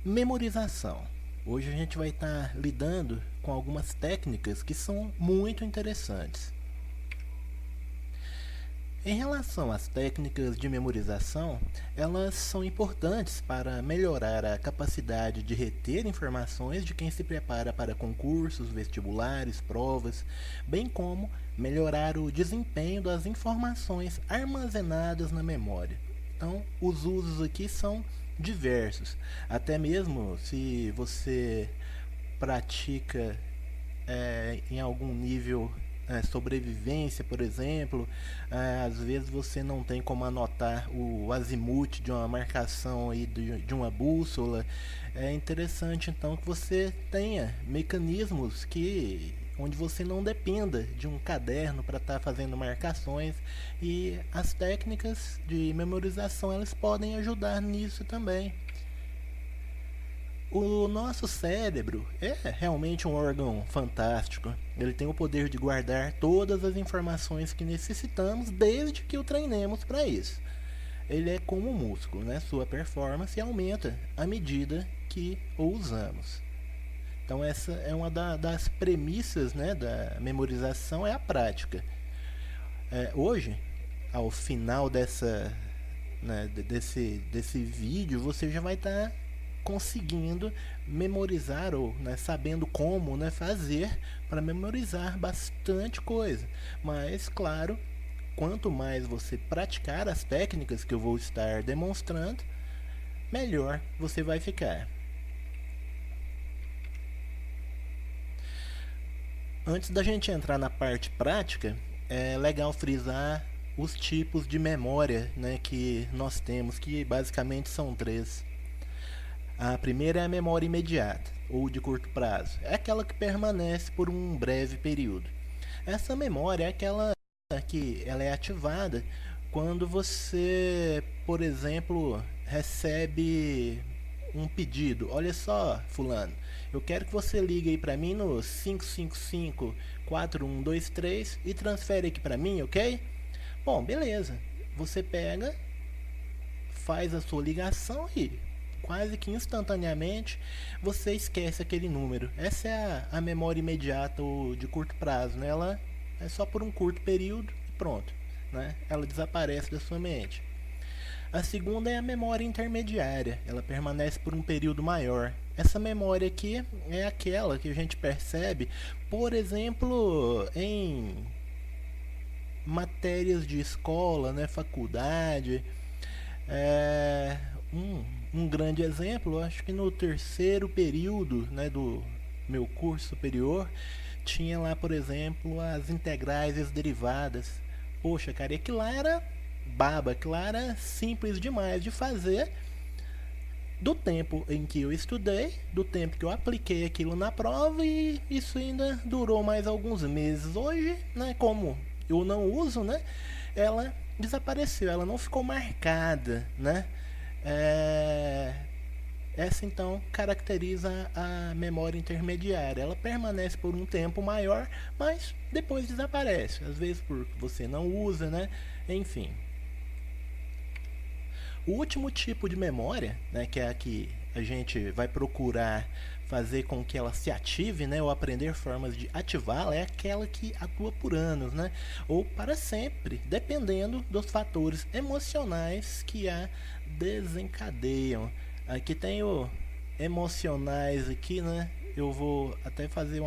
Memorização. Hoje a gente vai estar lidando com algumas técnicas que são muito interessantes. Em relação às técnicas de memorização, elas são importantes para melhorar a capacidade de reter informações de quem se prepara para concursos, vestibulares, provas, bem como melhorar o desempenho das informações armazenadas na memória. Então, os usos aqui são diversos. Até mesmo se você pratica em algum nível sobrevivência, por exemplo, às vezes você não tem como anotar o azimuth de uma marcação aí de uma bússola. É interessante então que você tenha mecanismos que onde você não dependa de um caderno para estar fazendo marcações, e as técnicas de memorização elas podem ajudar nisso também. O nosso cérebro é realmente um órgão fantástico. Ele tem o poder de guardar todas as informações que necessitamos desde que o treinemos para isso. Ele é como um músculo, né? Sua performance aumenta à medida que o usamos. Então essa é uma das premissas, né, da memorização, é a prática. Hoje, ao final desse vídeo, você já vai estar conseguindo memorizar ou, né, sabendo como, né, fazer para memorizar bastante coisa. Mas, claro, quanto mais você praticar as técnicas que eu vou estar demonstrando, melhor você vai ficar. Antes da gente entrar na parte prática, é legal frisar os tipos de memória, né, que nós temos, que basicamente são três. A primeira é a memória imediata, ou de curto prazo. É aquela que permanece por um breve período. Essa memória é aquela que ela é ativada quando você, por exemplo, recebe um pedido. Olha só, fulano, eu quero que você ligue aí para mim no 555-4123 e transfere aqui para mim, ok? Bom, beleza. Você pega, faz a sua ligação e quase que instantaneamente você esquece aquele número. Essa é a memória imediata ou de curto prazo, né? Ela é só por um curto período e pronto, né? Ela desaparece da sua mente. A segunda é a memória intermediária. Ela permanece por um período maior. Essa memória aqui é aquela que a gente percebe, por exemplo, em matérias de escola, né, faculdade. É, um grande exemplo, acho que no terceiro período, né, do meu curso superior, tinha lá, por exemplo, as integrais e as derivadas. Poxa, cara, e aquilo lá era baba, aquilo lá era simples demais de fazer, do tempo em que eu estudei, do tempo que eu apliquei aquilo na prova, e isso ainda durou mais alguns meses. Hoje, né, como eu não uso, né, ela desapareceu, ela não ficou marcada, né? É, essa então caracteriza a memória intermediária. Ela permanece por um tempo maior, mas depois desaparece. Às vezes porque você não usa, né? Enfim. O último tipo de memória, né, que é a que a gente vai procurar fazer com que ela se ative, né, ou aprender formas de ativá-la, é aquela que atua por anos, né, ou para sempre, dependendo dos fatores emocionais que a desencadeiam. Aqui tem o emocionais aqui, né? Eu vou até fazer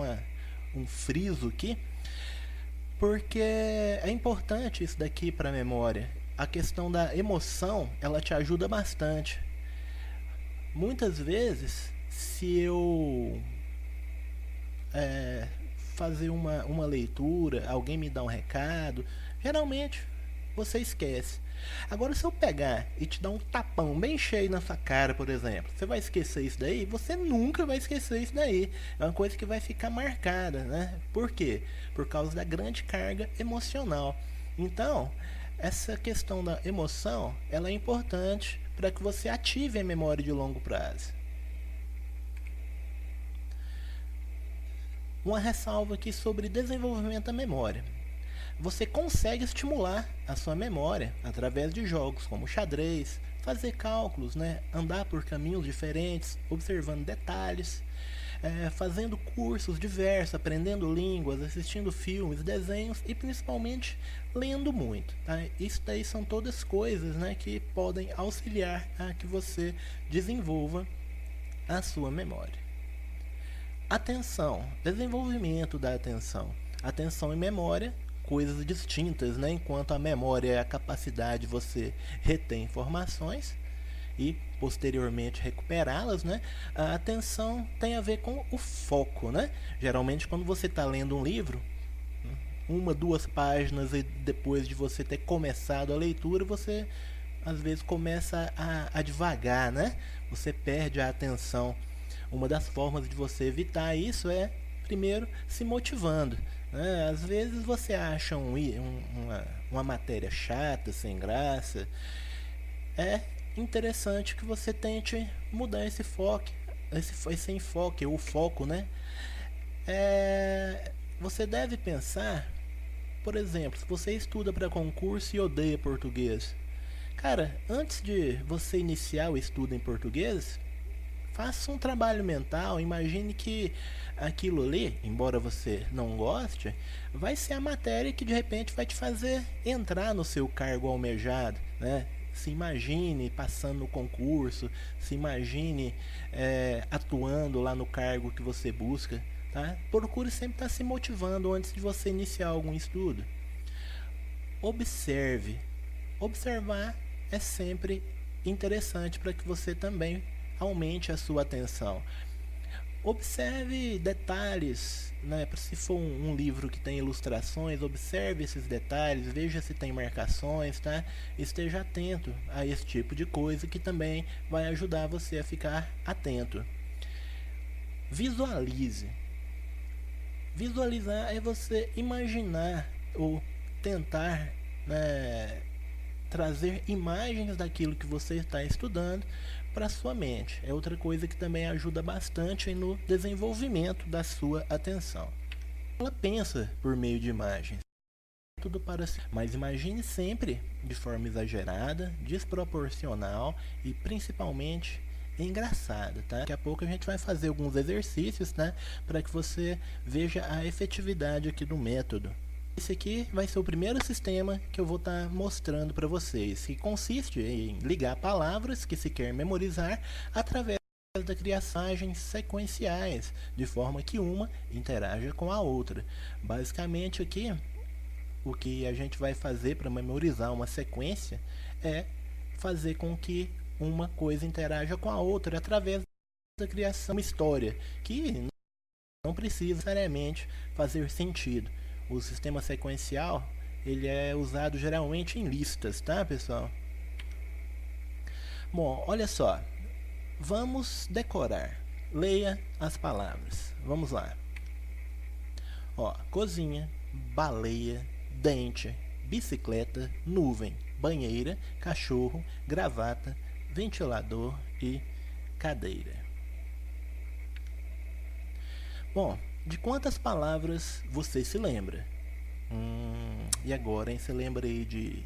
um friso aqui, porque é importante isso daqui para a memória. A questão da emoção, ela te ajuda bastante. Muitas vezes, se eu fazer uma leitura, alguém me dá um recado, geralmente você esquece. Agora, se eu pegar e te dar um tapão bem cheio na sua cara, por exemplo, você vai esquecer isso daí? Você nunca vai esquecer isso daí. É uma coisa que vai ficar marcada, né? Por quê? Por causa da grande carga emocional. Então, essa questão da emoção, ela é importante para que você ative a memória de longo prazo. Uma ressalva aqui sobre desenvolvimento da memória. Você consegue estimular a sua memória através de jogos como xadrez, fazer cálculos, né? Andar por caminhos diferentes, observando detalhes, fazendo cursos diversos, aprendendo línguas, assistindo filmes, desenhos e principalmente lendo muito. Tá? Isso daí são todas coisas, né, que podem auxiliar a que você desenvolva a sua memória. Atenção, desenvolvimento da atenção. Atenção e memória, coisas distintas, né? Enquanto a memória é a capacidade de você reter informações e posteriormente recuperá-las, né? A atenção tem a ver com o foco, né? Geralmente quando você está lendo um livro, uma, duas páginas e depois de você ter começado a leitura, você às vezes começa a devagar, né? Você perde a atenção. Uma das formas de você evitar isso é, primeiro, se motivando. Né? Às vezes você acha uma matéria chata, sem graça. É interessante que você tente mudar esse foco, esse enfoque, o foco, né? Você deve pensar, por exemplo, se você estuda para concurso e odeia português, cara, antes de você iniciar o estudo em português, faça um trabalho mental, imagine que aquilo ali, embora você não goste, vai ser a matéria que de repente vai te fazer entrar no seu cargo almejado, né? Se imagine passando no concurso, se imagine atuando lá no cargo que você busca, tá? Procure sempre estar se motivando antes de você iniciar algum estudo. Observe. Observar é sempre interessante para que você também aumente a sua atenção. Observe detalhes, né? Se for um livro que tem ilustrações, observe esses detalhes, veja se tem marcações, tá? Esteja atento a esse tipo de coisa que também vai ajudar você a ficar atento. Visualize. Visualizar é você imaginar ou tentar, né, trazer imagens daquilo que você está estudando para sua mente. É outra coisa que também ajuda bastante no desenvolvimento da sua atenção. Ela pensa por meio de imagens. Tudo para si. Mas imagine sempre de forma exagerada, desproporcional e principalmente engraçada, tá? Daqui a pouco a gente vai fazer alguns exercícios, né, para que você veja a efetividade aqui do método. Esse aqui vai ser o primeiro sistema que eu vou estar mostrando para vocês, que consiste em ligar palavras que se quer memorizar através da criação de imagens sequenciais, de forma que uma interaja com a outra. Basicamente aqui, o que a gente vai fazer para memorizar uma sequência é fazer com que uma coisa interaja com a outra através da criação de uma história, que não precisa necessariamente fazer sentido. O sistema sequencial, ele é usado geralmente em listas, tá, pessoal? Bom, olha só. Vamos decorar. Leia as palavras. Vamos lá. Ó, cozinha, baleia, dente, bicicleta, nuvem, banheira, cachorro, gravata, ventilador e cadeira. Bom, de quantas palavras você se lembra? E agora, hein? Você lembra aí de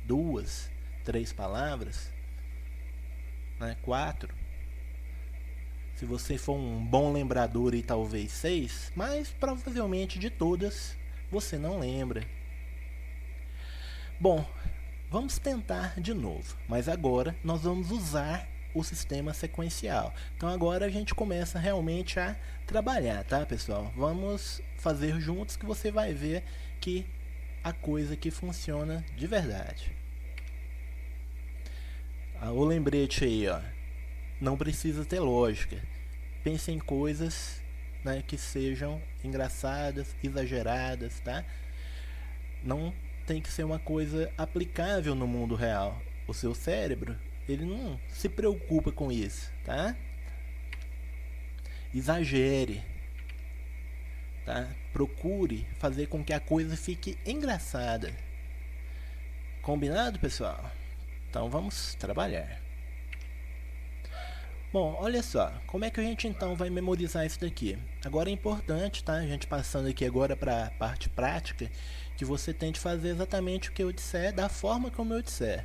2, 3 palavras? Né? 4? Se você for um bom lembrador, e talvez 6, mas provavelmente de todas você não lembra. Bom, vamos tentar de novo, mas agora nós vamos usar o sistema sequencial. Então agora a gente começa realmente a trabalhar, tá, pessoal? Vamos fazer juntos que você vai ver que a coisa aqui funciona de verdade. O lembrete aí, ó. Não precisa ter lógica. Pense em coisas, né, que sejam engraçadas, exageradas, tá? Não tem que ser uma coisa aplicável no mundo real. O seu cérebro, ele não se preocupa com isso, tá? Exagere, tá? Procure fazer com que a coisa fique engraçada. Combinado, pessoal? Então vamos trabalhar. Bom, olha só, como é que a gente então vai memorizar isso daqui? Agora é importante, tá? A gente passando aqui agora para a parte prática, que você tente fazer exatamente o que eu disser, da forma como eu disser.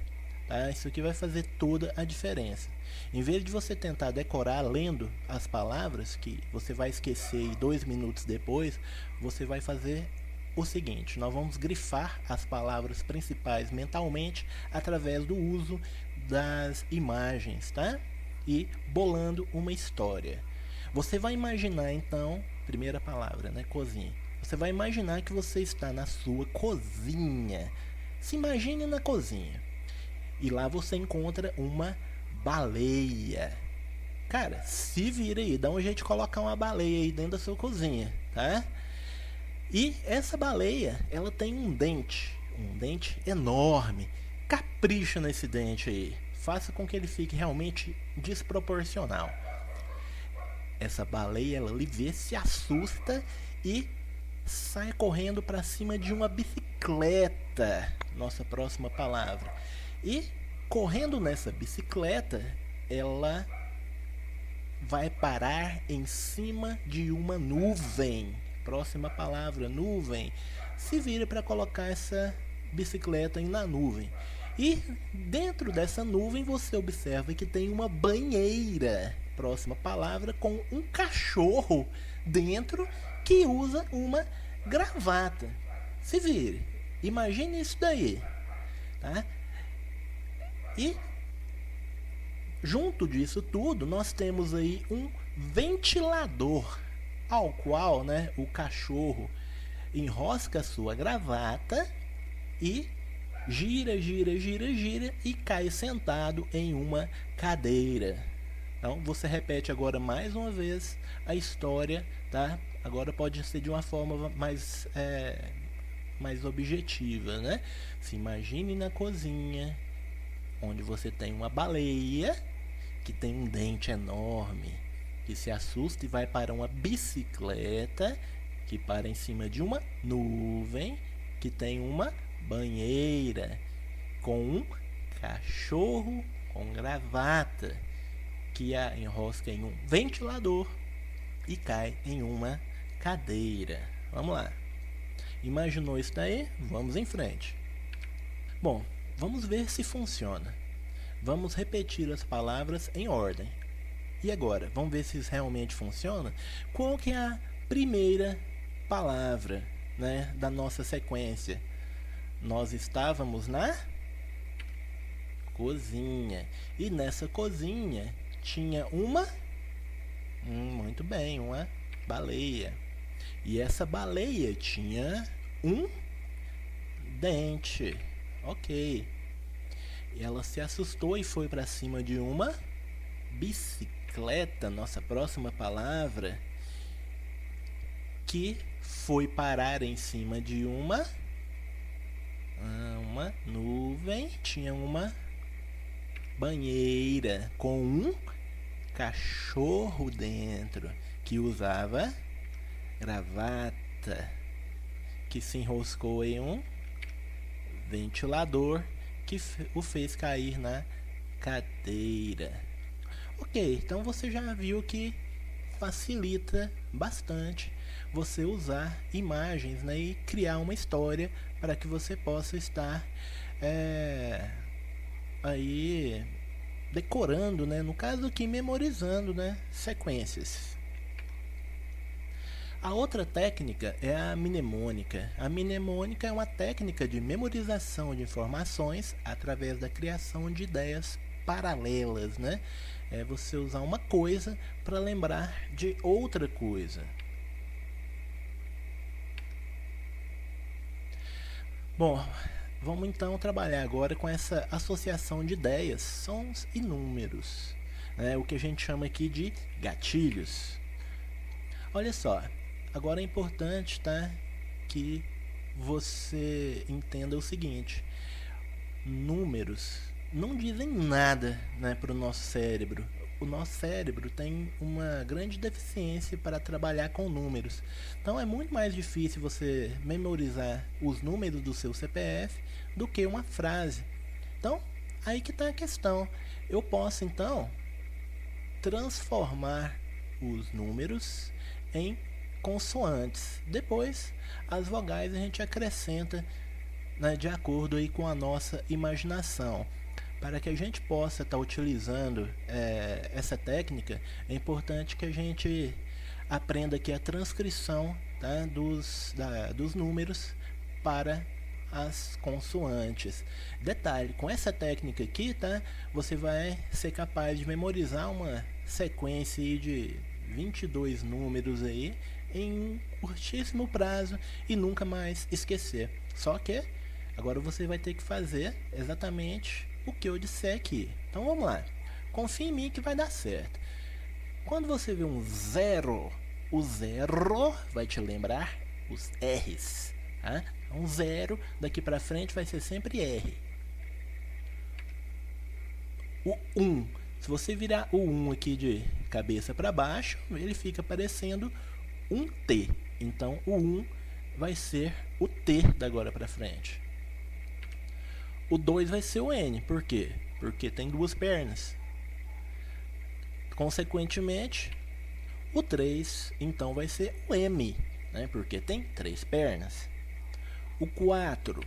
Tá? Isso aqui vai fazer toda a diferença. Em vez de você tentar decorar lendo as palavras, que você vai esquecer e 2 minutos depois, você vai fazer o seguinte: nós vamos grifar as palavras principais mentalmente através do uso das imagens, tá? E bolando uma história. Você vai imaginar então, primeira palavra, né, cozinha. Você vai imaginar que você está na sua cozinha. Se imagine na cozinha. E lá você encontra uma baleia. Cara, se vira aí, dá um jeito de colocar uma baleia aí dentro da sua cozinha, tá? E essa baleia, ela tem um dente enorme. Capricha nesse dente aí. Faça com que ele fique realmente desproporcional. Essa baleia, ela lhe vê, se assusta e sai correndo para cima de uma bicicleta. Nossa próxima palavra. E correndo nessa bicicleta, ela vai parar em cima de uma nuvem. Próxima palavra, nuvem. Se vira para colocar essa bicicleta aí na nuvem. E dentro dessa nuvem você observa que tem uma banheira. Próxima palavra, com um cachorro dentro que usa uma gravata. Se vire. Imagine isso daí. Tá? E junto disso tudo, nós temos aí um ventilador, ao qual, né, o cachorro enrosca a sua gravata e gira, gira, gira, gira e cai sentado em uma cadeira. Então você repete agora mais uma vez a história, tá? Agora pode ser de uma forma mais objetiva, né? Se imagine na cozinha, onde você tem uma baleia que tem um dente enorme, que se assusta e vai para uma bicicleta que para em cima de uma nuvem, que tem uma banheira com um cachorro com gravata que a enrosca em um ventilador e cai em uma cadeira. Vamos lá. Imaginou isso daí? Vamos em frente. Bom, vamos ver se funciona. Vamos repetir as palavras em ordem. E agora, vamos ver se isso realmente funciona? Qual que é a primeira palavra, né, da nossa sequência? Nós estávamos na cozinha. E nessa cozinha tinha uma... muito bem, uma baleia. E essa baleia tinha um dente. Ok. E ela se assustou e foi para cima de uma bicicleta, nossa próxima palavra, que foi parar em cima de uma nuvem, tinha uma banheira com um cachorro dentro que usava gravata, que se enroscou em um ventilador que o fez cair na cadeira. Ok, então você já viu que facilita bastante você usar imagens, né, e criar uma história para que você possa estar aí decorando, né, no caso aqui memorizando, né, sequências. A outra técnica é a mnemônica. A mnemônica é uma técnica de memorização de informações através da criação de ideias paralelas, né? É você usar uma coisa para lembrar de outra coisa. Bom, vamos então trabalhar agora com essa associação de ideias, sons e números, né? O que a gente chama aqui de gatilhos. Olha só, agora é importante, tá, que você entenda o seguinte: números não dizem nada, né, para o nosso cérebro. O nosso cérebro tem uma grande deficiência para trabalhar com números. Então é muito mais difícil você memorizar os números do seu CPF do que uma frase. Então, aí que está a questão. Eu posso, então, transformar os números em consoantes. Depois, as vogais a gente acrescenta, né, de acordo aí com a nossa imaginação. Para que a gente possa estar utilizando essa técnica, é importante que a gente aprenda aqui a transcrição, tá, dos números para as consoantes. Detalhe, com essa técnica aqui, tá, você vai ser capaz de memorizar uma sequência aí de 22 números aí em um curtíssimo prazo e nunca mais esquecer. Só que agora você vai ter que fazer exatamente o que eu disser aqui. Então vamos lá. Confia em mim que vai dar certo. Quando você vê um zero, o zero vai te lembrar os R's. Tá? Um zero, daqui pra frente vai ser sempre R. O 1, se você virar o 1 aqui de cabeça para baixo, ele fica parecendo um T. Então o 1 vai ser o T da agora para frente. O 2 vai ser o N. Por quê? Porque tem duas pernas. Consequentemente, o 3 então vai ser o M, né? Porque tem 3 pernas. O 4.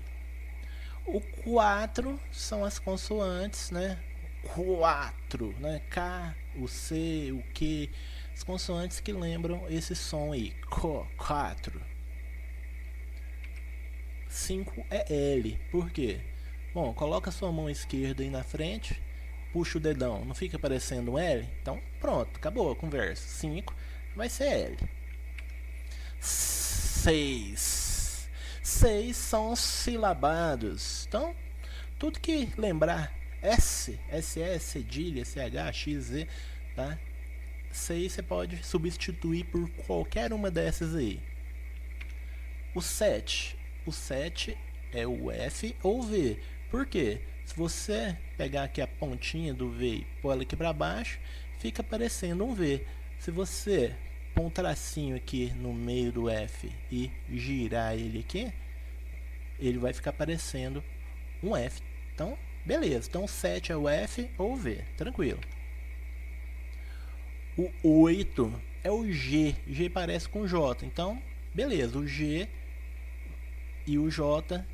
O 4 são as consoantes, né? 4, né? K, o C, o Q, as consoantes que lembram esse som aí. 4. 5 é L. Por quê? Bom, coloca sua mão esquerda aí na frente, puxa o dedão, não fica parecendo um L? Então, pronto, acabou a conversa. 5 vai ser L. 6. 6 são os silabados. Então, tudo que lembrar S, SS, cedilha, CH, X, Z, tá? 6 você pode substituir por qualquer uma dessas aí. O 7. O 7 é o F ou V. Por quê? Se você pegar aqui a pontinha do V e pôr ela aqui para baixo, fica parecendo um V. Se você pôr um tracinho aqui no meio do F e girar ele aqui, ele vai ficar parecendo um F. Então, beleza. Então, 7 é o F ou V. Tranquilo. O 8 é o G. G parece com J. Então, beleza. O G e o J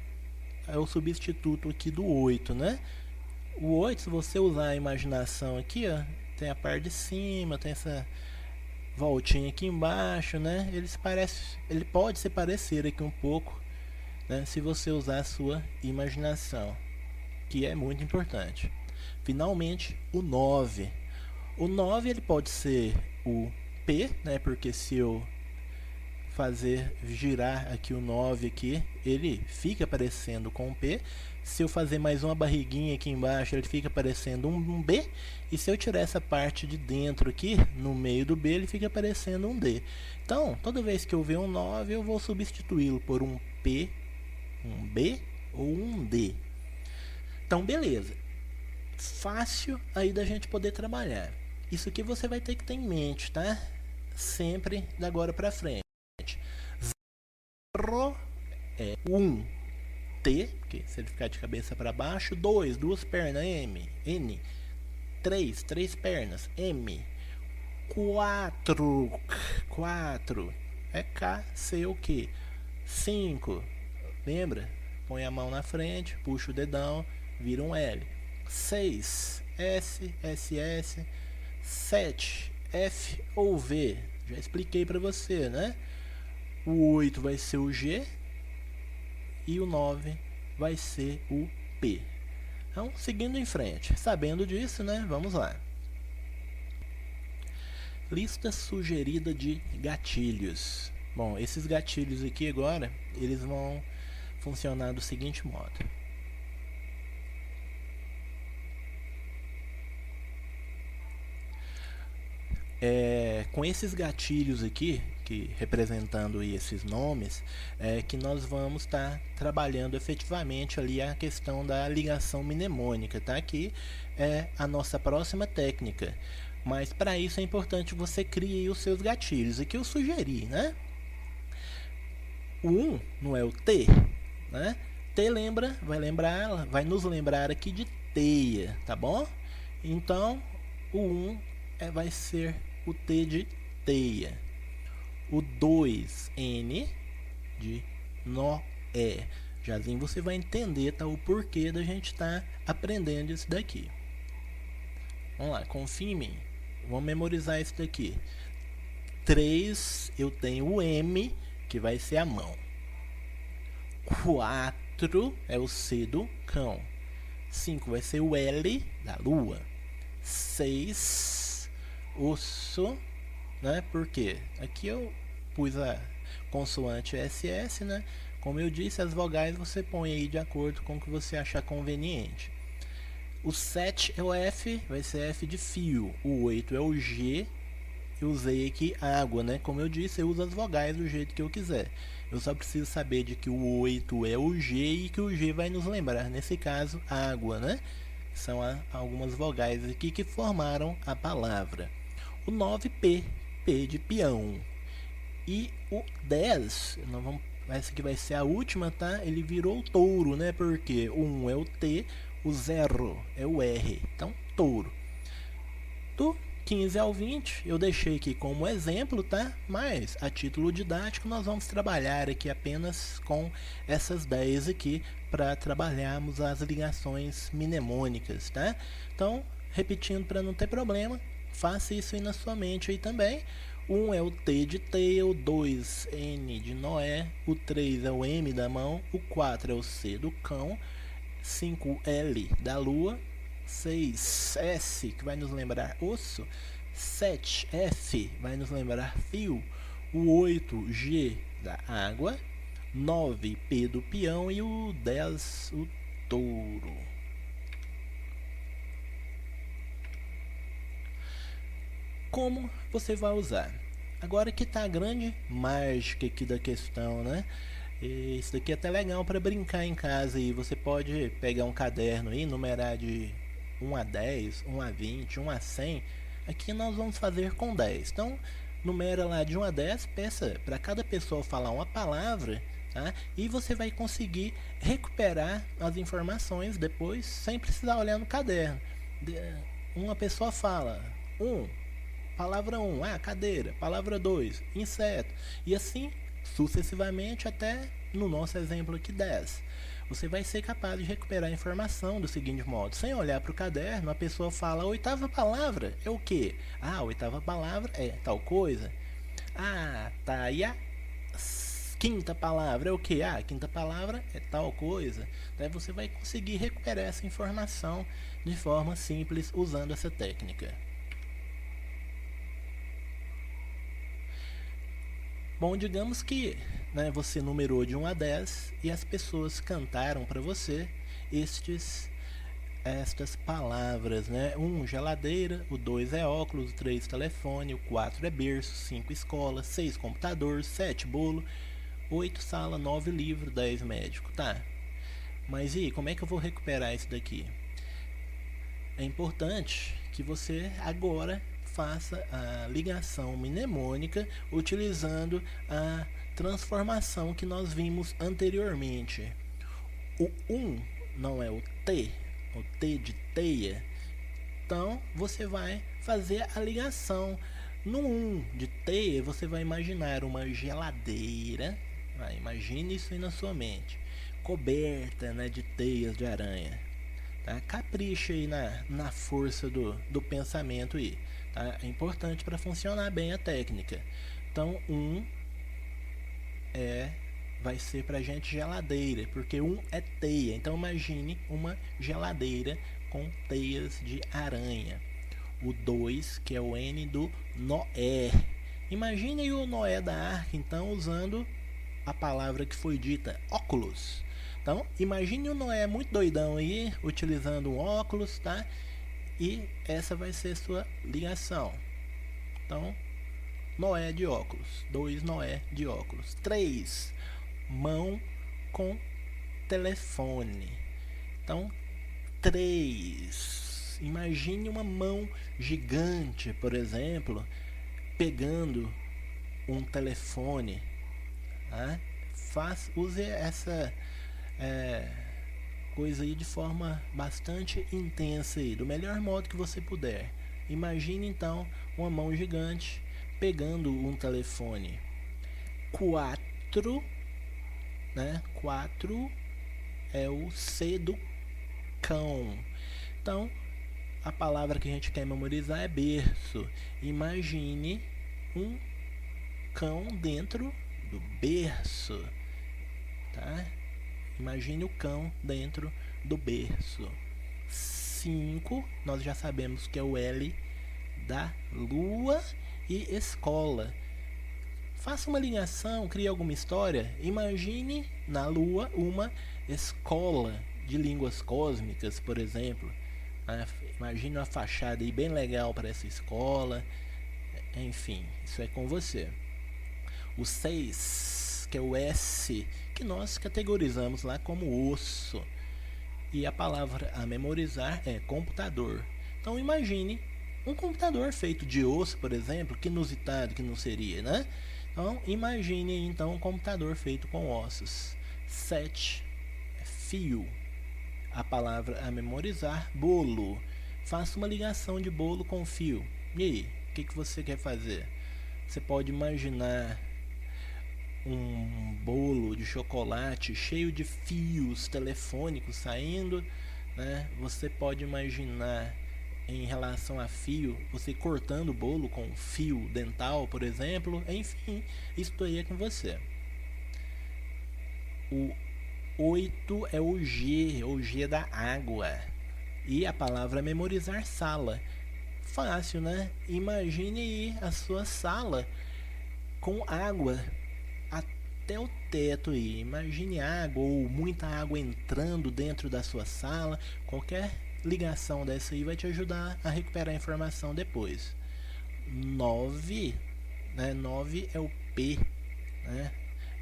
é o substituto aqui do 8, né? O 8, se você usar a imaginação aqui, ó, tem a parte de cima, tem essa voltinha aqui embaixo, né? Ele pode se parecer aqui um pouco, né? Se você usar a sua imaginação, que é muito importante. Finalmente, o 9. O 9 ele pode ser o P, né? Porque se eu fazer girar aqui o 9 aqui, ele fica parecendo com um P. Se eu fazer mais uma barriguinha aqui embaixo, ele fica parecendo um B. E se eu tirar essa parte de dentro aqui, no meio do B, ele fica parecendo um D. Então, toda vez que eu ver um 9, eu vou substituí-lo por um P, um B ou um D. Então, beleza. Fácil aí da gente poder trabalhar. Isso aqui você vai ter que ter em mente, tá? Sempre da agora pra frente. 0 é 1 T, que se ele ficar de cabeça para baixo. 2, duas pernas, M. N. 3, três pernas, M. 4, 4 é K, C ou Q. 5, lembra? Põe a mão na frente, puxa o dedão, vira um L. 6, S, SS. 7, F ou V. Já expliquei para você, né? O 8 vai ser o G e o 9 vai ser o P. Então, seguindo em frente, sabendo disso, né? Vamos lá. Lista sugerida de gatilhos. Bom, esses gatilhos aqui agora, eles vão funcionar do seguinte modo. Com esses gatilhos aqui, que representando esses nomes, que nós vamos estar trabalhando efetivamente ali a questão da ligação mnemônica, tá? Que é a nossa próxima técnica. Mas para isso é importante você criar os seus gatilhos. Aqui eu sugeri, né? O 1 não é o T, né? T vai nos lembrar aqui de teia, tá bom? Então, o 1 vai ser o T de teia. O 2, N, de Noé. Jazinho você vai entender, tá, o porquê da gente estar aprendendo isso daqui. Vamos lá, confia em mim. Vamos memorizar isso daqui. 3, eu tenho o M, que vai ser a mão. 4 é o C do cão. 5 vai ser o L da lua. 6, osso, né? Por quê? Aqui eu pus a consoante SS, né? Como eu disse, as vogais você põe aí de acordo com o que você achar conveniente. O 7 é o F, vai ser F de fio. O 8 é o G. Eu usei aqui água, né? Como eu disse, eu uso as vogais do jeito que eu quiser. Eu só preciso saber de que o 8 é o G e que o G vai nos lembrar, nesse caso, água, né? São algumas vogais aqui que formaram a palavra. O 9, P, P de peão. E o 10, essa aqui vai ser a última, tá? Ele virou touro, né? Porque o 1 é o T, o 0 é o R. Então, touro. Do 15 ao 20, eu deixei aqui como exemplo, tá? Mas, a título didático, nós vamos trabalhar aqui apenas com essas 10 aqui para trabalharmos as ligações mnemônicas, tá? Então, repetindo para não ter problema, faça isso aí na sua mente aí também. 1 é o T de teia, o 2 N de Noé, o 3 é o M da mão, o 4 é o C do cão, 5 L da lua, 6 S, que vai nos lembrar osso, 7 F, vai nos lembrar fio, o 8 G da água, 9 P do peão e o 10 o touro. Como você vai usar? Agora que está a grande mágica aqui da questão, né? Isso daqui é até legal para brincar em casa e você pode pegar um caderno e numerar de 1 a 10, 1 a 20, 1 a 100. Aqui nós vamos fazer com 10. Então, numera lá de 1 a 10, peça para cada pessoa falar uma palavra, tá? E você vai conseguir recuperar as informações depois sem precisar olhar no caderno. Uma pessoa fala 1, palavra 1, cadeira. Palavra 2, inseto. E assim sucessivamente até, no nosso exemplo aqui, 10. Você vai ser capaz de recuperar a informação do seguinte modo. Sem olhar para o caderno, a pessoa fala: a oitava palavra é o quê? A oitava palavra é tal coisa. Tá. E a quinta palavra é o quê? A quinta palavra é tal coisa. Daí você vai conseguir recuperar essa informação de forma simples usando essa técnica. Bom, digamos que, né, você numerou de 1 a 10 e as pessoas cantaram para você estas palavras, né? 1, geladeira, o 2 é óculos, o 3, telefone, o 4 é berço, 5, escola, 6, computador, 7, bolo, 8, sala, 9, livro, 10, médico, tá? Mas e como é que eu vou recuperar isso daqui? É importante que você agora faça a ligação mnemônica utilizando a transformação que nós vimos anteriormente. O 1 não é o T de teia. Então você vai fazer a ligação. No 1 de teia, você vai imaginar uma geladeira. Imagine isso aí na sua mente, coberta, né, de teias de aranha. Tá? Capricha aí na força do pensamento aí. Tá? É importante para funcionar bem a técnica. Então, 1 vai ser para a gente geladeira, porque 1 é teia. Então, imagine uma geladeira com teias de aranha. O 2, que é o N do Noé. Imagine o Noé da arca, então, usando a palavra que foi dita, óculos. Então, imagine o Noé muito doidão aí, utilizando um óculos, tá? E essa vai ser sua ligação. Então, Noé de óculos. 2, Noé de óculos. 3, mão com telefone. Então, 3. Imagine uma mão gigante, por exemplo, pegando um telefone. Tá? Use essa coisa aí de forma bastante intensa aí, do melhor modo que você puder. Imagine então uma mão gigante pegando um telefone. 4, né? 4 é o C do cão. Então, a palavra que a gente quer memorizar é berço. Imagine um cão dentro do berço, tá? Imagine o cão dentro do berço. 5, nós já sabemos que é o L da lua e escola. Faça uma ligação, crie alguma história. Imagine na lua uma escola de línguas cósmicas, por exemplo. Imagine uma fachada aí bem legal para essa escola. Enfim, isso é com você. O 6, que é o S, que nós categorizamos lá como osso. E a palavra a memorizar é computador. Então imagine um computador feito de osso, por exemplo, que inusitado que não seria, né? Então imagine então um computador feito com ossos. 7, fio. A palavra a memorizar, bolo. Faça uma ligação de bolo com fio. E aí, o que você quer fazer? Você pode imaginar um bolo de chocolate cheio de fios telefônicos saindo, né? Você pode imaginar em relação a fio, você cortando o bolo com fio dental, por exemplo. Enfim, isso aí é com você. O 8 é o G da água. E a palavra memorizar, sala. Fácil, né? Imagine aí a sua sala com água até o teto aí. Imagine água ou muita água entrando dentro da sua sala. Qualquer ligação dessa aí vai te ajudar a recuperar a informação depois. 9, né? 9 é o P, né?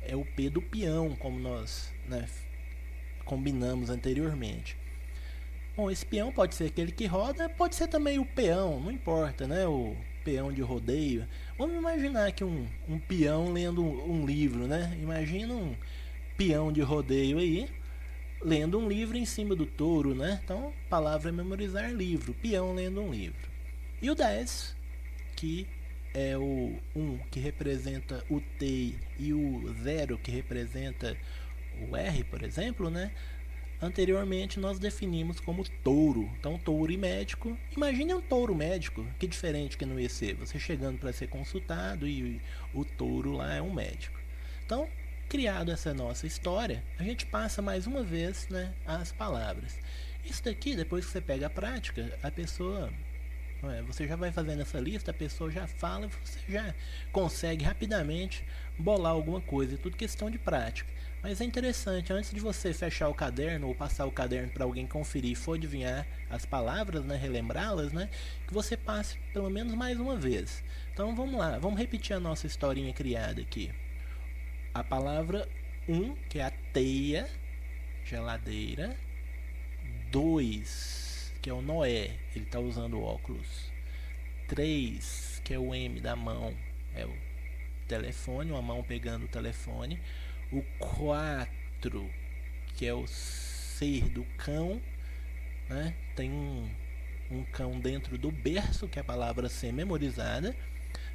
É o P do peão, como nós, né, combinamos anteriormente. Bom, esse peão pode ser aquele que roda, pode ser também o peão, não importa, né? O peão de rodeio. Vamos imaginar aqui um peão lendo um livro, né? Imagina um peão de rodeio aí, lendo um livro em cima do touro, né? Então, palavra é memorizar livro, peão lendo um livro. E o 10, que é o 1 que representa o T e o 0 que representa o R, por exemplo, né? Anteriormente nós definimos como touro. Então, touro e médico. Imagine um touro médico. Que diferente que não ia ser. Você chegando para ser consultado e o touro lá é um médico. Então, criado essa nossa história, a gente passa mais uma vez, né, as palavras. Isso daqui, depois que você pega a prática, a pessoa, você já vai fazendo essa lista, a pessoa já fala, você já consegue rapidamente bolar alguma coisa. É tudo questão de prática. Mas é interessante, antes de você fechar o caderno ou passar o caderno para alguém conferir e for adivinhar as palavras, né, relembrá-las, né, que você passe pelo menos mais uma vez. Então vamos lá, vamos repetir a nossa historinha criada aqui. A palavra 1, que é a teia, geladeira. 2, que é o Noé, ele está usando óculos. 3, que é o M da mão, é o telefone, uma mão pegando o telefone. O 4, que é o ser do cão, né? Tem um cão dentro do berço, que é a palavra ser memorizada.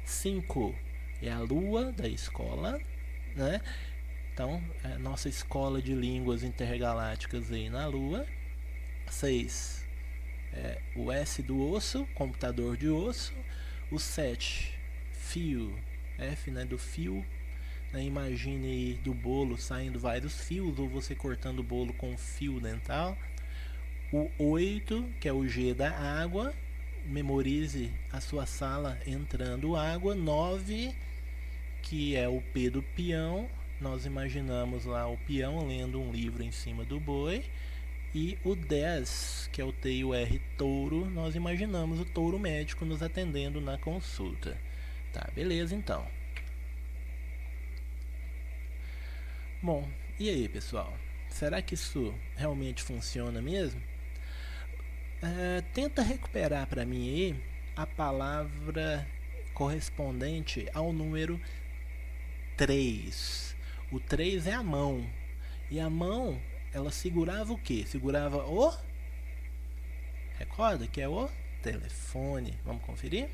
5 é a lua da escola, né? Então, é a nossa escola de línguas intergalácticas aí na lua. 6 é o S do osso, computador de osso. O 7, fio, F, né, do fio. Imagine do bolo saindo vários fios, ou você cortando o bolo com fio dental. O 8, que é o G da água, memorize a sua sala entrando água. 9, que é o P do peão, nós imaginamos lá o peão lendo um livro em cima do boi. E o 10, que é o T e o R, touro, nós imaginamos o touro médico nos atendendo na consulta. Tá, beleza então. Bom, e aí pessoal? Será que isso realmente funciona mesmo? Tenta recuperar para mim aí a palavra correspondente ao número 3. O 3 é a mão. E a mão, ela segurava o quê? Segurava o... Recorda que é o telefone. Vamos conferir?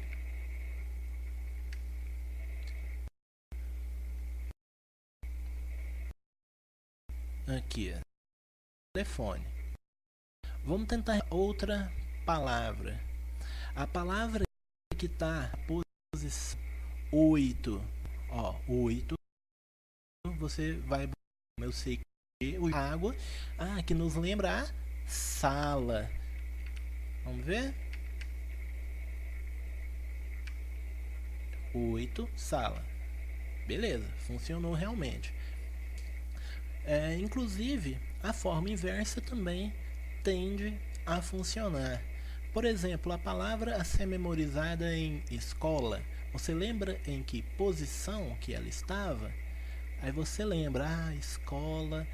Aqui, telefone. Vamos tentar outra palavra. A palavra que está na posição 8. Ó, 8. Você vai... Eu sei que o água. Ah, que nos lembra a sala. Vamos ver? 8, sala. Beleza, funcionou realmente. Inclusive, a forma inversa também tende a funcionar. Por exemplo, a palavra a ser memorizada em escola. Você lembra em que posição que ela estava? Aí você lembra, escola,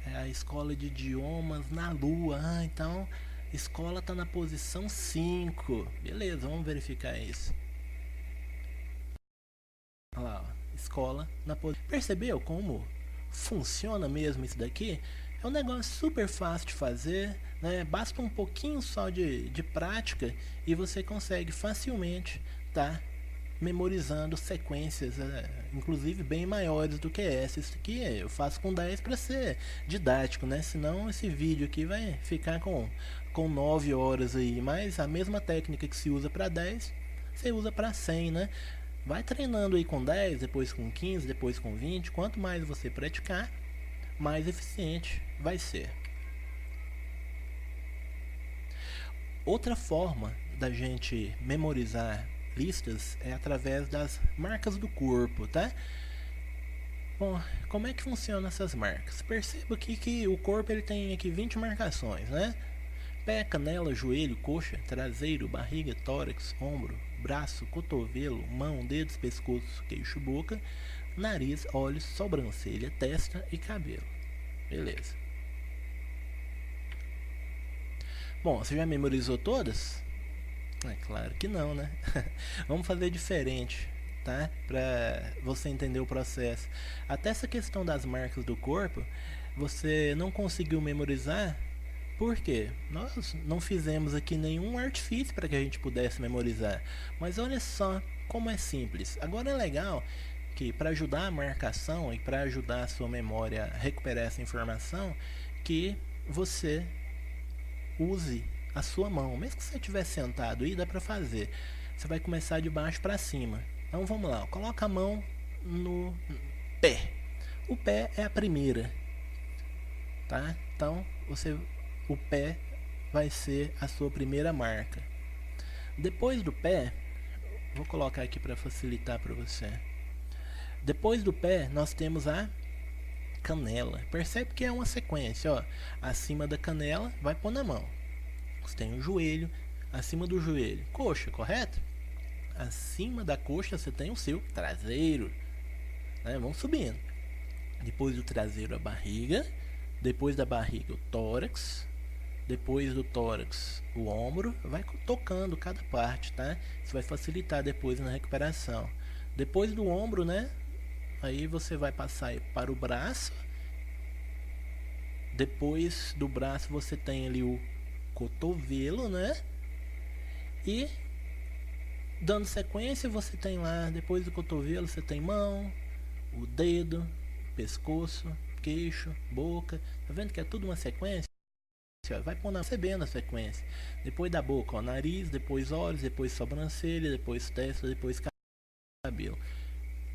é a escola de idiomas na Lua. Então, escola está na posição 5. Beleza, vamos verificar isso. Olha lá, ó, escola na posição. Percebeu como funciona mesmo isso daqui? É um negócio super fácil de fazer, né? Basta um pouquinho só de prática e você consegue facilmente tá memorizando sequências, inclusive bem maiores do que essa. Isso aqui eu faço com 10 para ser didático, né? Senão esse vídeo aqui vai ficar com 9 horas aí. Mas a mesma técnica que se usa para 10, você usa para 100, né? Vai treinando aí com 10, depois com 15, depois com 20. Quanto mais você praticar, mais eficiente vai ser. Outra forma da gente memorizar listas é através das marcas do corpo, tá? Bom, como é que funcionam essas marcas? Perceba aqui que o corpo ele tem aqui 20 marcações, né? Pé, canela, joelho, coxa, traseiro, barriga, tórax, ombro, braço, cotovelo, mão, dedos, pescoço, queixo, boca, nariz, olhos, sobrancelha, testa e cabelo. Beleza. Bom, você já memorizou todas? É claro que não, né? Vamos fazer diferente, tá? Pra você entender o processo. Até essa questão das marcas do corpo, você não conseguiu memorizar. Por quê? Nós não fizemos aqui nenhum artifício para que a gente pudesse memorizar. Mas olha só como é simples. Agora é legal que para ajudar a marcação e para ajudar a sua memória a recuperar essa informação, que você use a sua mão. Mesmo que você estiver sentado aí, dá para fazer. Você vai começar de baixo para cima. Então vamos lá, coloca a mão no pé. O pé é a primeira, tá? Então o pé vai ser a sua primeira marca. Depois do pé, vou colocar aqui para facilitar para você. Depois do pé, nós temos a canela. Percebe que é uma sequência, ó. Acima da canela, vai pôr na mão. Você tem o joelho, acima do joelho, coxa, correto? Acima da coxa você tem o seu traseiro, né? Vamos subindo. Depois do traseiro a barriga, depois da barriga o tórax, depois do tórax o ombro, vai tocando cada parte, tá? Isso vai facilitar depois na recuperação. Depois do ombro, né? Aí você vai passar para o braço. Depois do braço você tem ali o cotovelo, né? E dando sequência você tem lá, depois do cotovelo você tem mão, o dedo, pescoço, queixo, boca. Tá vendo que é tudo uma sequência? Vai percebendo a sequência. Depois da boca, ó, nariz, depois olhos, depois sobrancelha, depois testa, depois cabelo.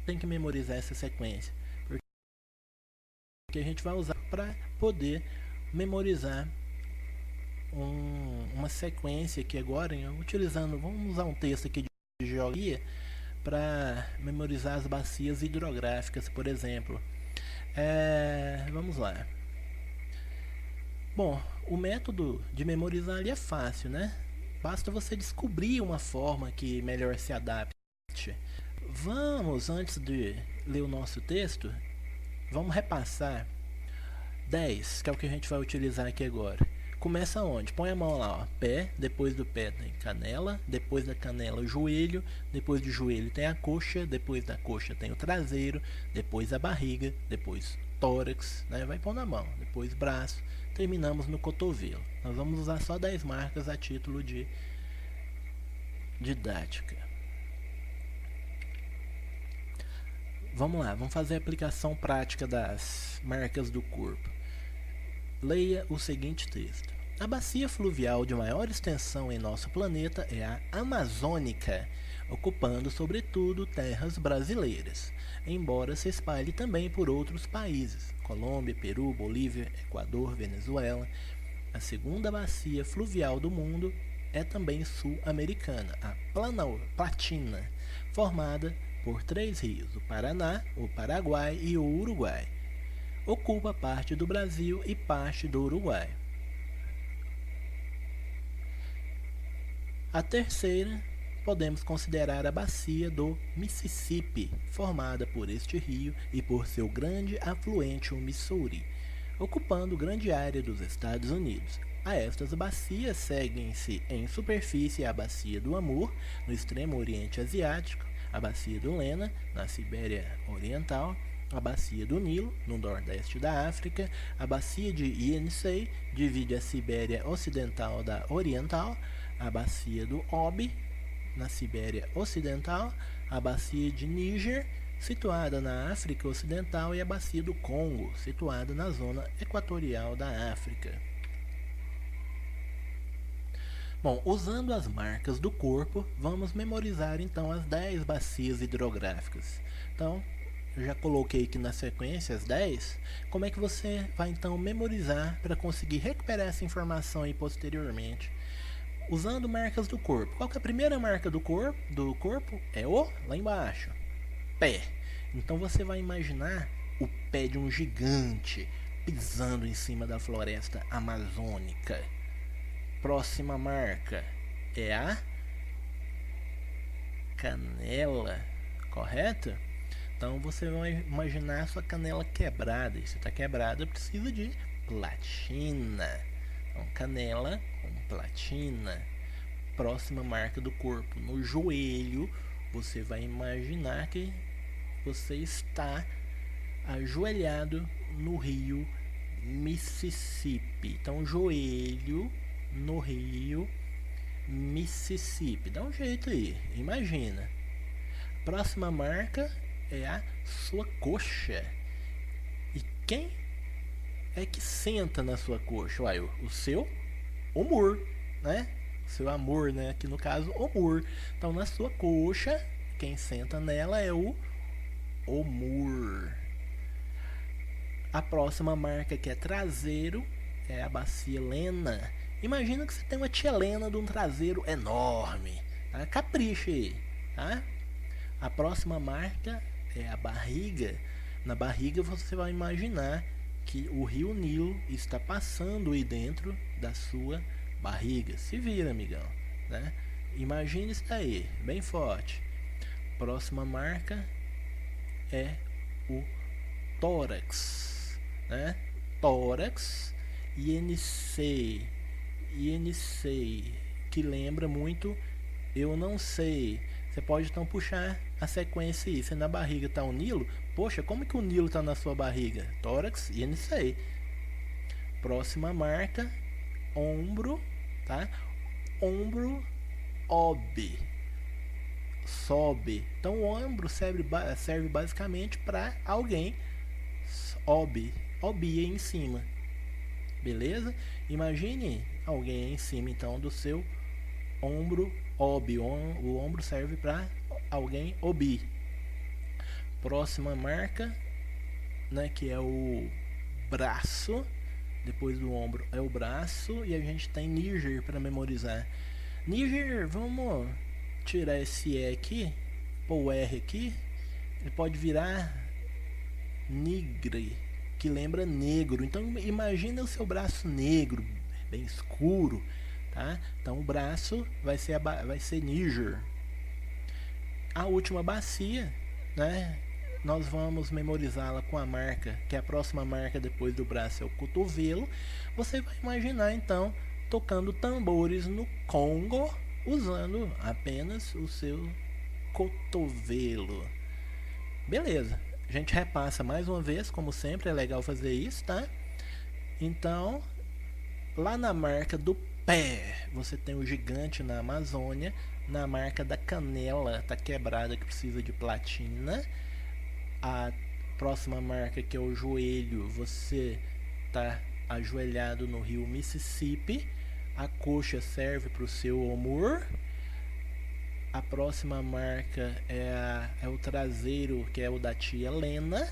Tem que memorizar essa sequência, porque a gente vai usar para poder memorizar uma sequência aqui agora, utilizando, vamos usar um texto aqui de geologia para memorizar as bacias hidrográficas, por exemplo. Vamos lá. Bom, o método de memorizar ali é fácil, né? Basta você descobrir uma forma que melhor se adapte. Vamos, antes de ler o nosso texto, vamos repassar 10, que é o que a gente vai utilizar aqui agora. Começa onde? Põe a mão lá, ó, pé, depois do pé tem canela, depois da canela o joelho, depois do joelho tem a coxa, depois da coxa tem o traseiro, depois a barriga, depois tórax, né? Vai pôr na mão, depois braço, terminamos no cotovelo. Nós vamos usar só 10 marcas a título de didática. Vamos lá, vamos fazer a aplicação prática das marcas do corpo. Leia o seguinte texto. A bacia fluvial de maior extensão em nosso planeta é a Amazônica, ocupando sobretudo terras brasileiras, embora se espalhe também por outros países, Colômbia, Peru, Bolívia, Equador, Venezuela. A segunda bacia fluvial do mundo é também sul-americana, a Platina, formada por 3 rios, o Paraná, o Paraguai e o Uruguai. Ocupa parte do Brasil e parte do Uruguai. A terceira podemos considerar a bacia do Mississippi, formada por este rio e por seu grande afluente, o Missouri, ocupando grande área dos Estados Unidos. A estas bacias seguem-se em superfície a bacia do Amur, no extremo oriente asiático, a bacia do Lena, na Sibéria Oriental, a bacia do Nilo, no nordeste da África, a bacia de Yenisei, divide a Sibéria Ocidental da Oriental, a bacia do Obi, na Sibéria Ocidental, a bacia de Níger, situada na África Ocidental, e a bacia do Congo, situada na zona equatorial da África. Bom, usando as marcas do corpo, vamos memorizar então as 10 bacias hidrográficas. Então, eu já coloquei aqui na sequência as 10. Como é que você vai então memorizar para conseguir recuperar essa informação aí posteriormente? Usando marcas do corpo. Qual que é a primeira marca do corpo? É o, lá embaixo, pé. Então você vai imaginar o pé de um gigante pisando em cima da floresta amazônica. Próxima marca é a canela, correto? Então você vai imaginar a sua canela quebrada. E se está quebrada, precisa de platina. Então, canela com platina. Próxima marca do corpo, no joelho, você vai imaginar que você está ajoelhado no rio Mississippi. Então, joelho no rio Mississippi. Dá um jeito aí, imagina. Próxima marca é a sua coxa. E quem é que senta na sua coxa? Uai, o seu humor, né? O seu amor, né? Aqui no caso, humor. Então, na sua coxa, quem senta nela é o humor. A próxima marca, que é traseiro, é a bacia Lena. Imagina que você tem uma tia Lena de um traseiro enorme, tá? Capricha aí, tá? A próxima marca é a barriga. Na barriga você vai imaginar que o rio Nilo está passando aí dentro da sua barriga. Se vira, amigão, né? Imagina isso aí, bem forte. Próxima marca é o tórax, né? Tórax, Yenisei, que lembra muito eu não sei. Você pode então puxar a sequência aí. Se na barriga está o Nilo, poxa, como que o Nilo está na sua barriga? Tórax, Yenisei. Próxima marca, ombro, tá? Ombro, Obi, sobe. Então o ombro serve basicamente para alguém Obi aí em cima. Beleza? Imagine alguém aí em cima então do seu ombro Obi. O ombro serve para alguém Obi. Próxima marca, né, que é o braço. Depois do ombro é o braço. E a gente tem Níger para memorizar. Níger, vamos tirar esse E aqui, pôr o R aqui. Ele pode virar nigre, que lembra negro. Então imagina o seu braço negro, bem escuro, tá? Então o braço vai ser Níger. A última bacia, né? Nós vamos memorizá-la com a marca, que é a próxima marca depois do braço é o cotovelo. Você vai imaginar então tocando tambores no Congo, usando apenas o seu cotovelo. Beleza, a gente repassa mais uma vez, como sempre, é legal fazer isso, tá? Então, lá na marca do pé, você tem o gigante na Amazônia. Na marca da canela, tá quebrada, que precisa de platina. A próxima marca, que é o joelho, você tá ajoelhado no rio Mississippi. A coxa serve para o seu homur. A próxima marca é o traseiro, que é o da tia Lena.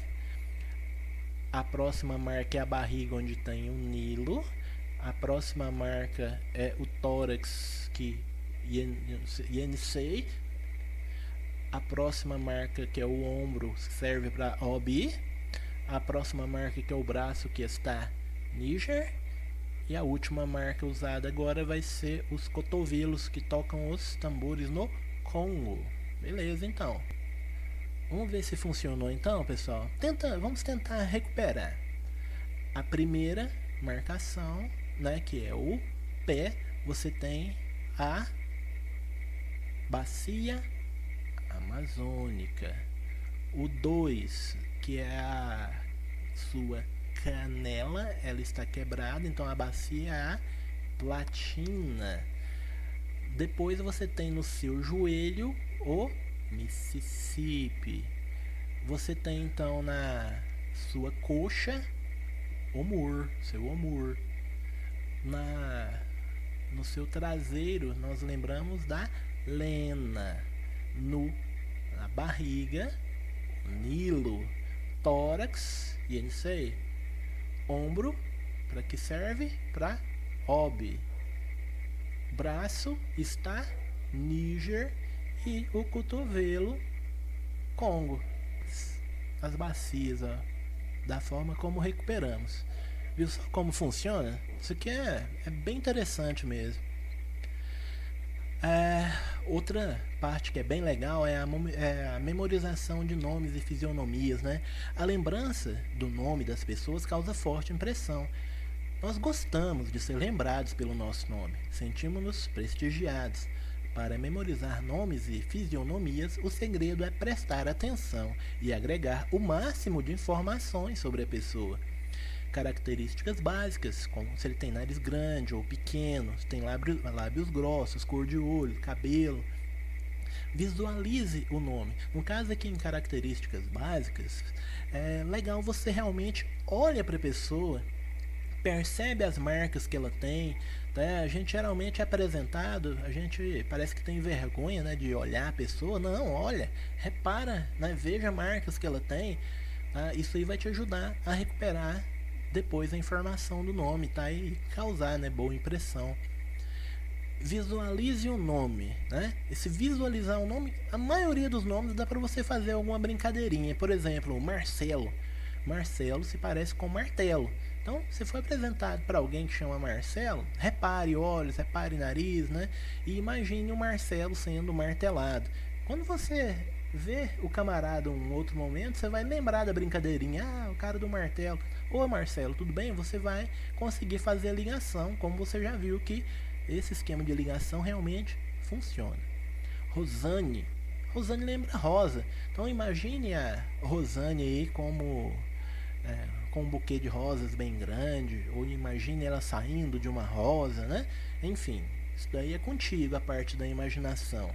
A próxima marca é a barriga, onde tem o Nilo. A próxima marca é o tórax, que Yenisei. A próxima marca, que é o ombro, serve para Obi. A próxima marca, que é o braço, que está Niger. E a última marca usada agora vai ser os cotovelos, que tocam os tambores no Congo. Beleza, então. Vamos ver se funcionou então, pessoal. Vamos tentar recuperar. A primeira marcação, né, que é o pé, você tem a bacia amazônica. O 2, que é a sua canela, ela está quebrada, então a bacia é a platina. Depois você tem no seu joelho o Mississippi. Você tem então na sua coxa seu homur. No seu traseiro nós lembramos da Lena. Na barriga, Nilo. Tórax, Yenisei. Ombro, para que serve? Para Obi. Braço está Níger e o cotovelo Congo. As bacias, ó, da forma como recuperamos. Viu só como funciona? Isso aqui é bem interessante mesmo. Outra parte que é bem legal é a memorização de nomes e fisionomias, né? A lembrança do nome das pessoas causa forte impressão. Nós gostamos de ser lembrados pelo nosso nome, sentimos-nos prestigiados. Para memorizar nomes e fisionomias, o segredo é prestar atenção e agregar o máximo de informações sobre a pessoa. Características básicas, como se ele tem nariz grande ou pequeno, se tem lábios grossos, cor de olho, cabelo. Visualize o nome. No caso aqui em características básicas, é legal você realmente olha para a pessoa, percebe as marcas que ela tem. Tá? A gente geralmente é apresentado, a gente parece que tem vergonha, né, de olhar a pessoa. Não, olha, repara, né, veja marcas que ela tem. Tá? Isso aí vai te ajudar a recuperar depois a informação do nome, tá? E causar, né, boa impressão. Visualize o nome, né? Esse visualizar o nome, a maioria dos nomes dá para você fazer alguma brincadeirinha. Por exemplo, Marcelo. Marcelo se parece com martelo. Então, se for apresentado para alguém que chama Marcelo, repare olhos, repare nariz, né? E imagine o Marcelo sendo martelado. Quando você vê o camarada em um outro momento, você vai lembrar da brincadeirinha. Ah, o cara do martelo. Ô Marcelo, tudo bem? Você vai conseguir fazer a ligação, como você já viu que esse esquema de ligação realmente funciona. Rosane. Rosane lembra Rosa. Então imagine a Rosane aí como com um buquê de rosas bem grande, ou imagine ela saindo de uma rosa, né? Enfim, isso daí é contigo, a parte da imaginação.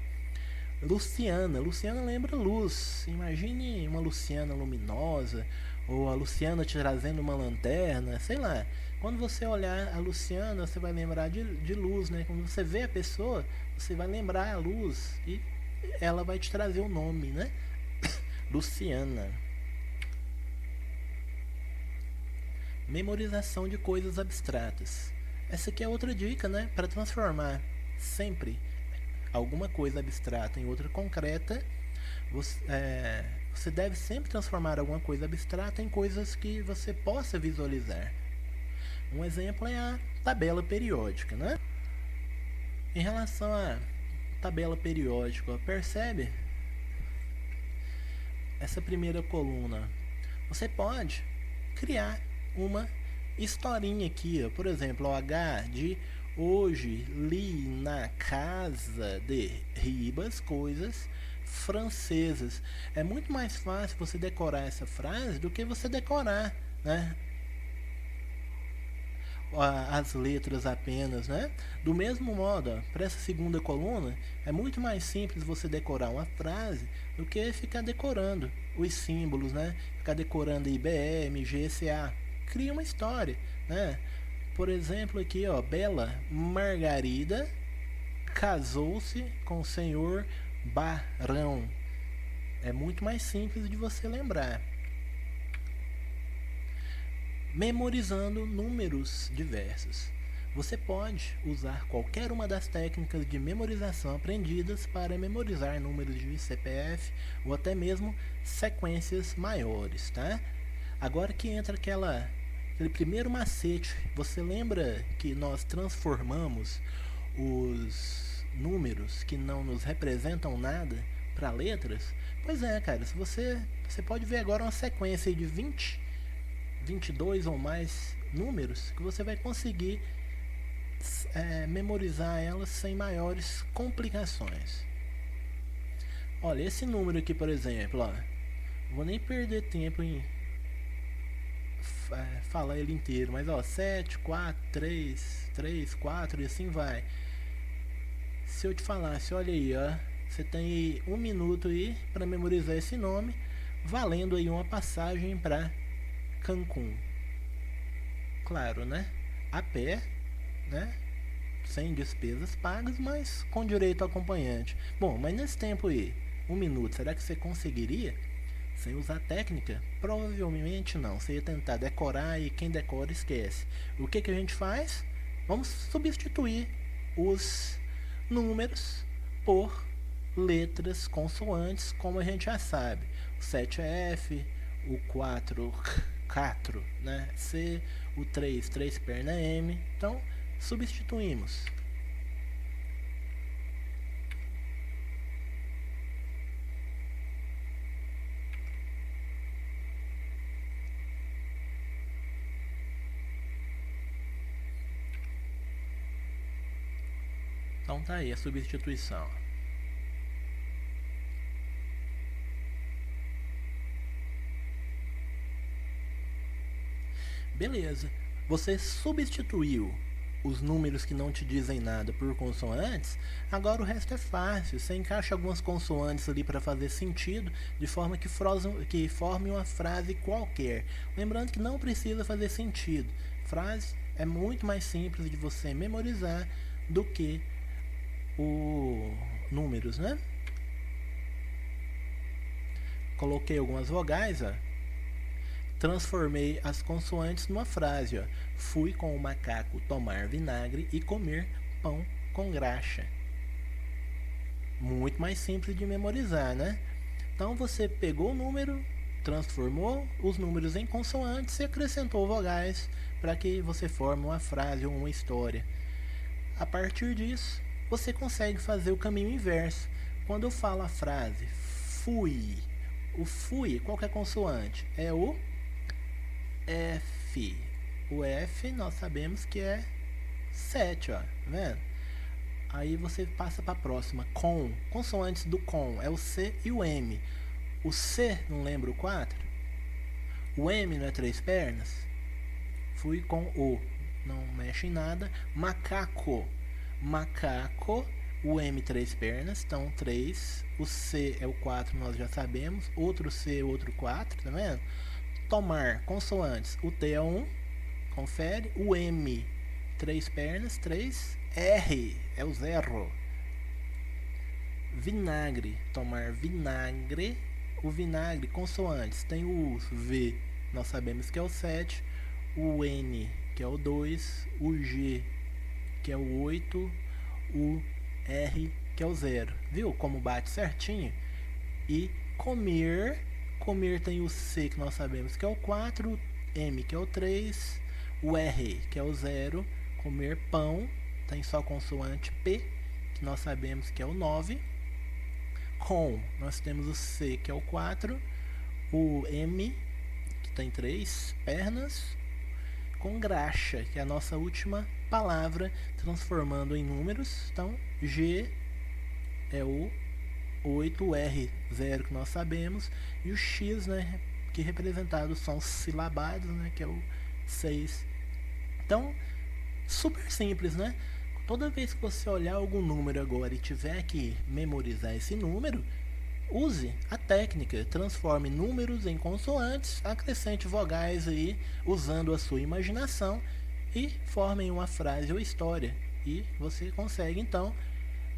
Luciana. Luciana lembra luz. Imagine uma Luciana luminosa, ou a Luciana te trazendo uma lanterna, sei lá. Quando você olhar a Luciana, você vai lembrar de luz, né? Quando você vê a pessoa, você vai lembrar a luz e ela vai te trazer o nome, né? Luciana. Memorização de coisas abstratas. Essa aqui é outra dica, né? Para transformar sempre alguma coisa abstrata em outra concreta, você deve sempre transformar alguma coisa abstrata em coisas que você possa visualizar. Um exemplo é a tabela periódica, né? Em relação à tabela periódica, percebe essa primeira coluna? Você pode criar uma historinha aqui, ó. Por exemplo, o H de hoje li na casa de Ribas coisas francesas. É muito mais fácil você decorar essa frase do que você decorar, né, as letras apenas, né? Do mesmo modo, para essa segunda coluna, é muito mais simples você decorar uma frase do que ficar decorando os símbolos, né? Ficar decorando IBM, GCA. Cria uma história, né? Por exemplo, aqui, ó, Bela Margarida casou-se com o senhor Barão. É muito mais simples de você lembrar. Memorizando números diversos. Você pode usar qualquer uma das técnicas de memorização aprendidas para memorizar números de CPF ou até mesmo sequências maiores, tá? Agora que entra aquele primeiro macete, você lembra que nós transformamos os números que não nos representam nada para letras? Pois é, cara, se você pode ver agora uma sequência de 20, 22 ou mais números que você vai conseguir memorizar elas sem maiores complicações. Olha, esse número aqui, por exemplo, ó, vou nem perder tempo em falar ele inteiro, mas ó, 7, 4, 3, 3, 4 e assim vai. Se eu te falasse, olha aí, ó, você tem 1 minuto aí para memorizar esse nome, valendo aí uma passagem para Cancún. Claro, né? A pé, né? Sem despesas pagas, mas com direito ao acompanhante. Bom, mas nesse tempo aí, 1 minuto, será que você conseguiria? Sem usar técnica? Provavelmente não. Você ia tentar decorar e quem decora esquece. O que a gente faz? Vamos substituir os números por letras consoantes, como a gente já sabe. O 7 é F, o 4 4, né? C, o 3 perna M. Então, substituímos. Então tá aí a substituição. Beleza. Você substituiu os números que não te dizem nada por consoantes, agora o resto é fácil. Você encaixa algumas consoantes ali para fazer sentido, de forma que forme uma frase qualquer. Lembrando que não precisa fazer sentido. Frase é muito mais simples de você memorizar do que números, né? Coloquei algumas vogais, ó. Transformei as consoantes numa frase, ó. Fui com o macaco tomar vinagre e comer pão com graxa. Muito mais simples de memorizar, né? Então você pegou o número, transformou os números em consoantes e acrescentou vogais para que você forme uma frase ou uma história. A partir disso, você consegue fazer o caminho inverso. Quando eu falo a frase fui, o fui, qual que é a consoante? É o F. O F nós sabemos que é 7, ó, tá vendo? Aí você passa para a próxima, com. Consoantes do com é o C e o M. O C, não lembra o 4? O M não é 3 pernas? Fui com o, não mexe em nada. Macaco. Macaco, o M 3 pernas, então 3. O C é o 4, nós já sabemos. Outro C, outro 4, tá vendo? Tomar, consoantes, o T é 1, confere. O M, 3 pernas, 3. R é o 0. Vinagre, tomar vinagre. O vinagre, consoantes, tem o V, nós sabemos que é o 7. O N, que é o 2. O G, que é o 8. O R, que é o 0. Viu como bate certinho? E comer, comer tem o C, que nós sabemos que é o 4. O M, que é o 3. O R, que é o 0. Comer pão, tem só consoante P, que nós sabemos que é o 9. Com, nós temos o C, que é o 4. O M, que tem 3 pernas. Com graxa, que é a nossa última palavra, transformando em números. Então, G é o 8, o R, 0, que nós sabemos. E o X, né, que representados são silabados, né, que é o 6. Então, super simples, né? Toda vez que você olhar algum número agora e tiver que memorizar esse número, use a técnica, transforme números em consoantes, acrescente vogais aí, usando a sua imaginação e formem uma frase ou história. E você consegue então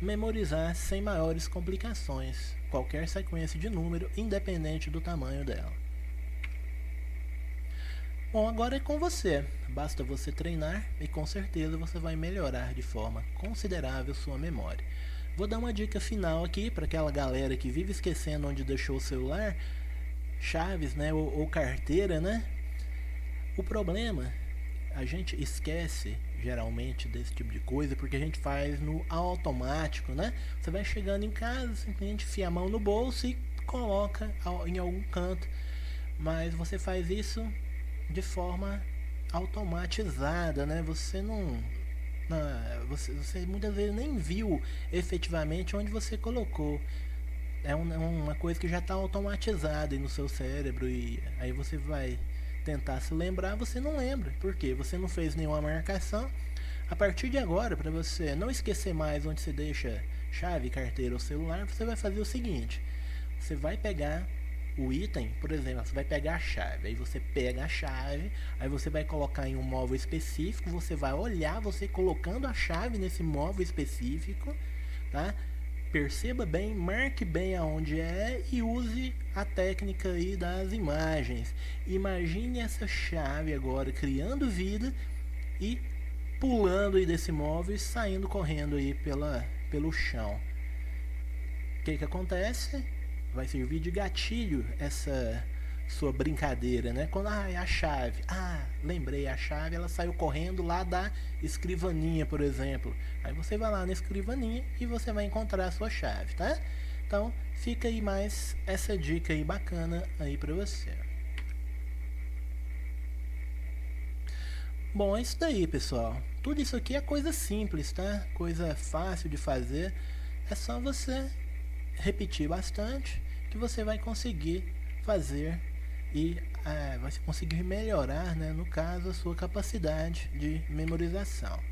memorizar sem maiores complicações qualquer sequência de número, independente do tamanho dela. Bom, agora é com você. Basta você treinar e com certeza você vai melhorar de forma considerável sua memória. Vou dar uma dica final aqui para aquela galera que vive esquecendo onde deixou o celular, chaves, né, ou carteira, né? O problema, a gente esquece geralmente desse tipo de coisa porque a gente faz no automático, né? Você vai chegando em casa, simplesmente enfia a mão no bolso e coloca em algum canto, mas você faz isso de forma automatizada, né? Você não, você muitas vezes nem viu efetivamente onde você colocou. É uma coisa que já está automatizada no seu cérebro e aí você vai tentar se lembrar, você não lembra. Por quê? Você não fez nenhuma marcação. A partir de agora, para você não esquecer mais onde você deixa chave, carteira ou celular, você vai fazer o seguinte: você vai pegar o item, por exemplo, você vai pegar a chave, aí você pega a chave, aí você vai colocar em um móvel específico, você vai olhar você colocando a chave nesse móvel específico, tá? Perceba bem, marque bem aonde é e use a técnica aí das imagens. Imagine essa chave agora criando vida e pulando aí desse móvel e saindo correndo aí pelo chão. O que acontece? Vai servir de gatilho essa sua brincadeira, né? Quando a chave, lembrei a chave, ela saiu correndo lá da escrivaninha, por exemplo. Aí você vai lá na escrivaninha e você vai encontrar a sua chave, tá? Então, fica aí mais essa dica aí bacana aí pra você. Bom, é isso daí, pessoal. Tudo isso aqui é coisa simples, tá? Coisa fácil de fazer. É só você repetir bastante que você vai conseguir fazer e vai conseguir melhorar, né, no caso, a sua capacidade de memorização.